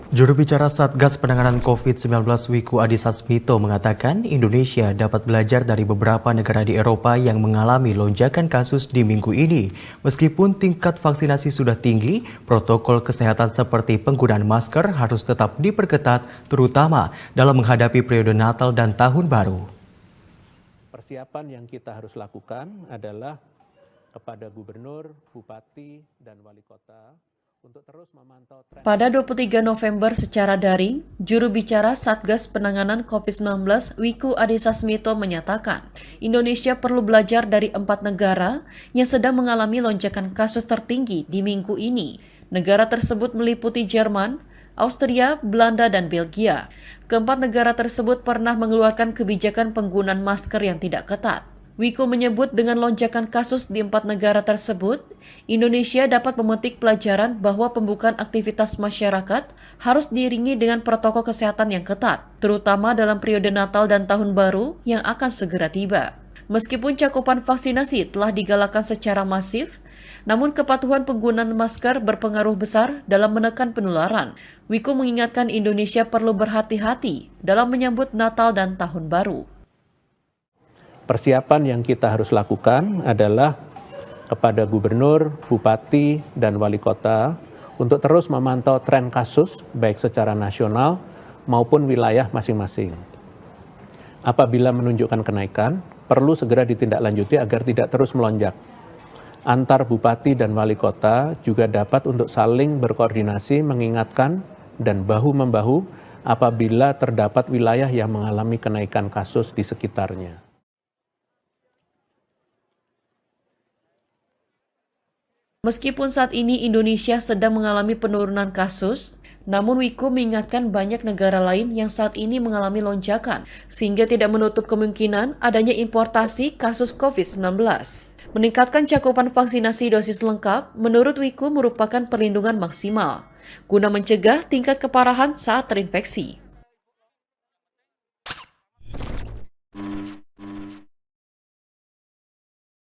Juru bicara Satgas Penanganan COVID-19 Wiku Adhisa Smito mengatakan Indonesia dapat belajar dari beberapa negara di Eropa yang mengalami lonjakan kasus di minggu ini. Meskipun tingkat vaksinasi sudah tinggi, protokol kesehatan seperti penggunaan masker harus tetap diperketat, terutama dalam menghadapi periode Natal dan Tahun Baru. Persiapan yang kita harus lakukan adalah kepada gubernur, bupati, dan wali kota untuk terus memantau tren. Pada 23 November secara daring, juru bicara Satgas Penanganan COVID-19 Wiku Adhisa Smito menyatakan Indonesia perlu belajar dari 4 negara yang sedang mengalami lonjakan kasus tertinggi di minggu ini. Negara tersebut meliputi Jerman, Austria, Belanda, dan Belgia. Keempat negara tersebut pernah mengeluarkan kebijakan penggunaan masker yang tidak ketat. Wiku menyebut dengan lonjakan kasus di 4 negara tersebut, Indonesia dapat memetik pelajaran bahwa pembukaan aktivitas masyarakat harus diiringi dengan protokol kesehatan yang ketat, terutama dalam periode Natal dan Tahun Baru yang akan segera tiba. Meskipun cakupan vaksinasi telah digalakkan secara masif, namun kepatuhan penggunaan masker berpengaruh besar dalam menekan penularan. Wiku mengingatkan Indonesia perlu berhati-hati dalam menyambut Natal dan Tahun Baru. Persiapan yang kita harus lakukan adalah kepada gubernur, bupati, dan wali kota untuk terus memantau tren kasus baik secara nasional maupun wilayah masing-masing. Apabila menunjukkan kenaikan, perlu segera ditindaklanjuti agar tidak terus melonjak. Antar bupati dan wali kota juga dapat untuk saling berkoordinasi, mengingatkan, dan bahu-membahu apabila terdapat wilayah yang mengalami kenaikan kasus di sekitarnya. Meskipun saat ini Indonesia sedang mengalami penurunan kasus, namun Wiku mengingatkan banyak negara lain yang saat ini mengalami lonjakan, sehingga tidak menutup kemungkinan adanya importasi kasus COVID-19. Meningkatkan cakupan vaksinasi dosis lengkap, menurut Wiku merupakan perlindungan maksimal, guna mencegah tingkat keparahan saat terinfeksi.